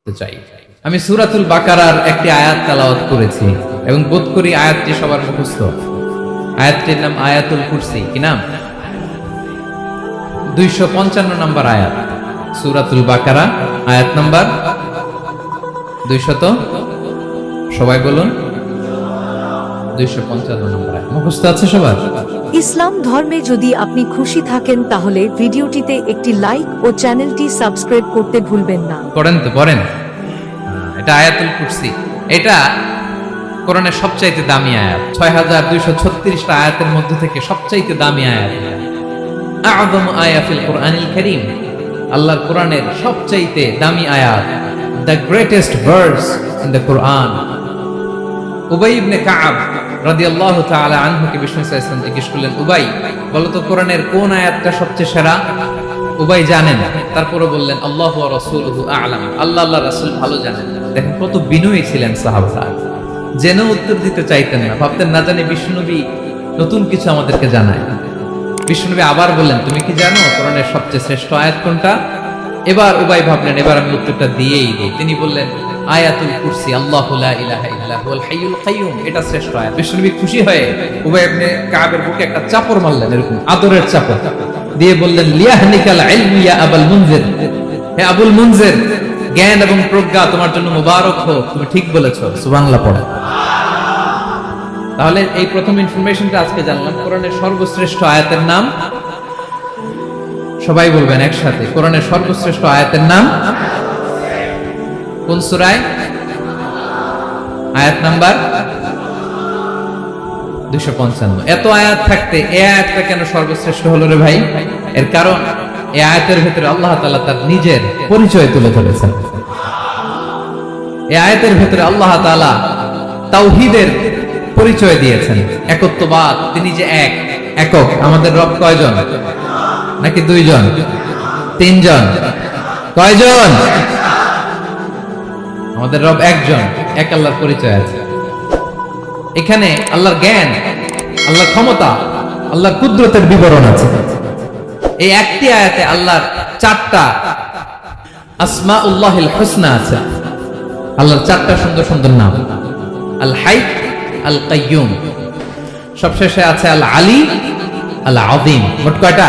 চাই। আমি সূরাতুল বাকারার একটি আয়াত তেলাওয়াত করেছি এবং বোধ করি আয়াতটি সবার মুখস্থ। আয়াতটির নাম আয়াতুল কুরসি। কি নাম? 255 নম্বর আয়াত, সূরাতুল বাকারা, আয়াত নাম্বার 200। সবাই বলুন, 255 নম্বর আয়াত মুখস্থ আছে সবার? ইসলাম ধর্মে যদি আপনি খুশি থাকেন তাহলে ভিডিওটিতে একটি লাইক ও চ্যানেলটি সাবস্ক্রাইব করতে ভুলবেন না। পড়েন তো, পড়েন। এটা আয়াতুল কুরসি। এটা কোরআনের সবচাইতে দামি আয়াত। 6236টা আয়াতের মধ্যে থেকে সবচাইতে দামি আয়াত, আযম আয়া ফিল কোরআনিল কারীম। আল্লাহর কোরআনের সবচাইতে দামি আয়াত, the greatest verse in the Quran. উবাই ইবনে কাব রাদিয়াল্লাহু তাআলা আনহুকে বিষ্ণু সাল্লাল্লাহু আলাইহি ওয়াসাল্লাম জিজ্ঞেস করলেন, উবাই বলো তো কোরআনের কোন আয়াতটা সবচেয়ে সেরা? উবাই জানেন, তারপরে বললেন আল্লাহু ওয়া রাসূলুহু আ'লাম, আল্লাহ আল্লাহর রাসূল ভালো জানেন। দেখেন কত বিনয়ী ছিলেন সাহাবারা, জেনে উত্তর দিতে চাইতেন না, ভাবতেন না জানি বিষ্ণুনবী নতুন কিছু আমাদেরকে জানায়। বিষ্ণুনবী আবার বললেন, তুমি কি জানো কোরআনের সবচেয়ে শ্রেষ্ঠ আয়াত কোনটা? এবার উবাই ভাবলেন এবার আমি উত্তরটা দিয়েই দিই। তিনি বললেন আয়াতুল কুরসি, আল্লাহু লা ইলাহা ইল্লা হুয়াল হাইয়ুল কাইয়ুম, এটা শ্রেষ্ঠ আয়াত। বিষ্ণুনবী খুশি হয়ে উবাই ইবনে কাবের বুকে একটা চাপড় মারলেন, এরকম আদরের চাপড় দিয়ে বললেন, লিয়াহনিকাল ইলমু ইয়া আবুল মুনজির, হে আবুল মুনজির, জ্ঞান এবং প্রজ্ঞা তোমার জন্য মুবারক হোক, তুমি ঠিক বলেছো। সুবহানাল্লাহ পড়ে। তাহলে এই প্রথম ইনফরমেশনটা আজকে জানলাম, কোরআনের সর্বশ্রেষ্ঠ আয়াতের নাম। সবাই বলবেন একসাথে, কোরআনের সর্বশ্রেষ্ঠ আয়াতের নাম কোন সূরায়? আয়াত নাম্বার 255। এত আয়াত থাকতে এই আয়াতটা কেন সর্বশ্রেষ্ঠ হলো রে ভাই? এর কারণ এই আয়াতের ভিতরে আল্লাহ তাআলা তার নিজের পরিচয় তুলে ধরেছেন। এই আয়াতের ভিতরে আল্লাহ তাআলা তাওহীদের পরিচয় দিয়েছেন, একত্ববাদ, তিনি যে এক, একক। আমাদের রব কয়জন? নাকি দুইজন, তিনজন? কয়জন? আমাদের রব একজন, এক আল্লাহর পরিচয় আছে। এখানে আল্লাহর জ্ঞান, আল্লাহর ক্ষমতা, আল্লাহর কুদরতের বিবরণ আছে। এই একটি আয়াতে আল্লাহর 4টা আসমাউল্লাহিল হুসনা আছে। আল্লাহর 4টা সুন্দর সুন্দর নাম, আল হাই, আল কাইয়ুম, সবশেষে আছে আল আলী, আল আযীম। মোট কয়টা?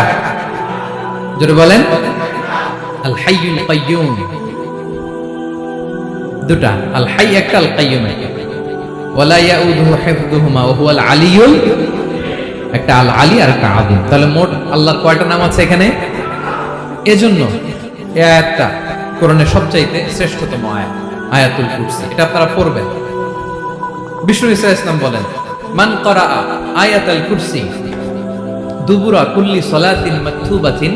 জোরে বলেন। আল হাইয়ুল কাইয়ুম দুটা, আল হাই একটা, আল কাইয়ুম একটা। ওয়ালা ইয়াউদুহু হিফযুহুমা ওয়া হুয়াল আলিয়ুল, একটা আল আলী আর একটা আযীম। তাহলে মোট আল্লাহর কয়টা নাম আছে এখানে? এজন্য এই আয়াতটা কোরআনের সবচাইতে শ্রেষ্ঠতম আয়াত, আয়াতুল কুরসি। এটা আপনারা পড়বেন। বিষ্ণু ঈসা ইসলাম বলেন, মান ক্বারা আয়াতুল কুরসি দুবুরা কুল্লি সালাতিন মাকতুবাতিন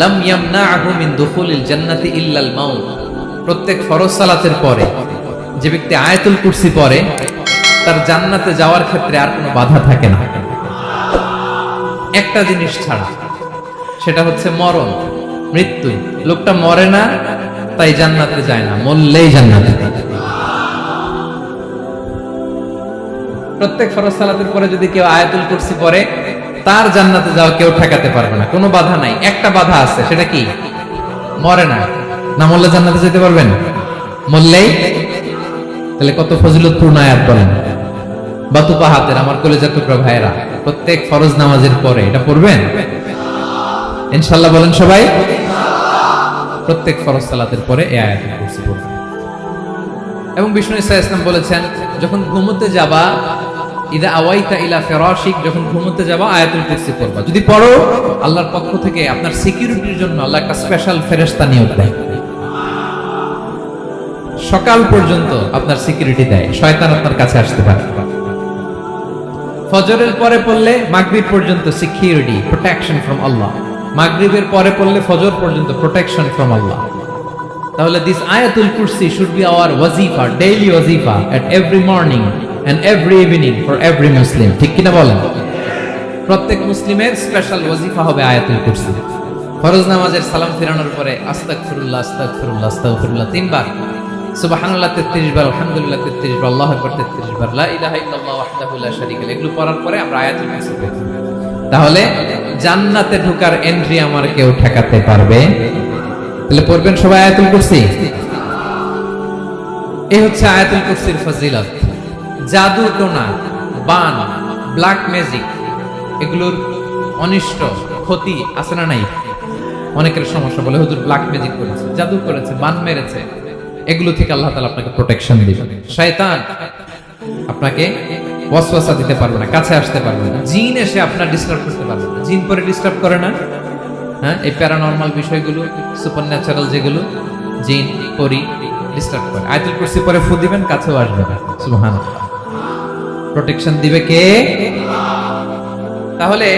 লাম ইয়ামনাহু মিন দুখুলিল জান্নাতি ইল্লাল মাউত। প্রত্যেক ফরজ সালাতের পরে যে ব্যক্তি আয়াতুল কুরসি পড়ে তার জান্নাতে যাওয়ার ক্ষেত্রে আর কোনো বাধা থাকে না, একটা জিনিস ছাড়া, সেটা হচ্ছে মরণ, মৃত্যু। লোকটা মরে না তাই জান্নাতে যায় না, মরলেই জান্নাতে। প্রত্যেক ফরজ সালাতের পরে যদি কেউ আয়াতুল কুরসি পড়ে তার জান্নাতে যাওয়া কেউ ঠেকাতে পারবে না, কোনো বাধা নাই। একটা বাধা আছে, সেটা কি? মরে না, না মরলে জান্নাতে যেতে পারবেন, মরলেই। তাহলে কত ফজিলতপূর্ণ আয়াত বলেন। বাতুপা হাতের আমার কলেজার টুকরা ভাইয়েরা, প্রত্যেক ফরজ নামাজের পরে এটা পড়বেন ইনশাআল্লাহ। বলেন সবাই, প্রত্যেক ফরজ সালাতের পরে এই আয়াতুল কুরসি পড়বেন। এবং বিষ্ণু ঈসা ইসলাম বলেছেন, যখন ঘুমোতে যাবা, ইদা আওয়াইতা ইলা ফিরাশিক, যখন ঘুমোতে যাবা আয়াতুল কুরসি পড়বা। যদি পড়ো, আল্লাহর পক্ষ থেকে আপনার সিকিউরিটির জন্য আল্লাহ একটা স্পেশাল ফেরেশতা নিয়োগ দেয়। সকাল পর্যন্ত আপনার সিকিউরিটি দেয়, শয়তান আপনার কাছে আসতে পারে। ফজরের পরে পড়লে মাগরিব পর্যন্ত সিকিউরিটি, প্রোটেকশন ফ্রম আল্লাহ। মাগরিবের পরে পড়লে ফজর পর্যন্ত প্রোটেকশন ফ্রম আল্লাহ। তাহলে দিস আয়াতুল কুরসি শুড বি আওয়ার ওয়াজিফা, ডেইলি ওয়াজিফা, at every morning and every evening for every Muslim. ঠিক কিনা বলেন? প্রত্যেক মুসলিমের স্পেশাল ওয়াজিফা হবে আয়াতুল কুরসি। ফরজ নামাজের সালাম ফিরানোর পরে আস্তাগফিরুল্লাহ আস্তাগফিরুল্লাহ আস্তাগফিরুল্লাহ 3 বার, সুবহানাল্লাহ 33 বার, আলহামদুলিল্লাহ 33 বার, আল্লাহু আকবার 33 বার, লা ইলাহা ইল্লাল্লাহ ওয়াহদাহু লা শারীকা লাহু, এগুলো পড়ার পরে আমরা আয়াতুল কুরসি পড়ব। তাহলে জান্নাতে ঢোকার এন্ট্রি আমার কেউ ঠেকাতে পারবে? তাহলে পড়বেন সবাই আয়াতুল কুরসি। এই হচ্ছে আয়াতুল কুরসির ফজিলত। জাদু টোনা, বান, ব্ল্যাক ম্যাজিক, এগুলোর অনিষ্ট ক্ষতি আছে না নাই? অনেকের সমস্যা, বলে হুজুর ব্ল্যাক ম্যাজিক করেছে, জাদু করেছে, বান মেরেছে, এগুলো থেকে আল্লাহ তাআলা আপনাকে প্রোটেকশন দিবে। শয়তান আপনাকে ওয়াসওয়াসা দিতে পারবে না, কাছে আসতে পারবে না। জিন এসে আপনার ডিস্টার্ব করতে পারবে না। জিন পরে ডিস্টার্ব করে না? হ্যাঁ, এই প্যারানরমাল বিষয়গুলো, সুপারন্যাচারাল যেগুলো, জিন পরি ডিস্টার্ব করে। আয়াতুল কুরসি পরে ফু দিবেন, কাছেও আসবে না। সুবহানাল্লাহ। প্রোটেকশন দিবে কে? তাহলে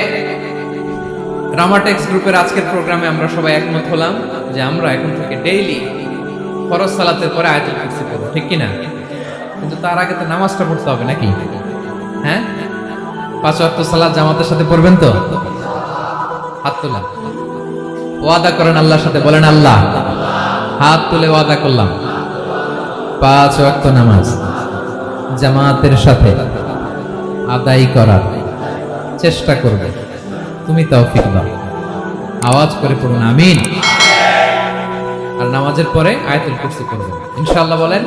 রামাটেক্স গ্রুপের আজকের প্রোগ্রামে আমরা সবাই একমত হলাম যে আমরা এখন থেকে ডেইলি ফরজ সালাতের পরে আয়াতুল কুরসি পড়ব, ঠিক কি না? কিন্তু তার আগে তো নামাজটা পড়তে হবে নাকি? হ্যাঁ, 5 ওয়াক্ত সালাত জামাতের সাথে পড়বেন তো? হাত তোলা, ওয়াদা করেন আল্লাহর সাথে, বলেন আল্লাহ, হাত তুলে ওয়াদা করলাম 5 ওয়াক্ত নামাজ জামাতের সাথে আদায় করার চেষ্টা করবে। তুমি তৌফিক দাও। আওয়াজ করে পড়ুন আমিন। আর নামাজের পরে আয়াতুল কুরসি পড়বেন ইনশাআল্লাহ, বলেন।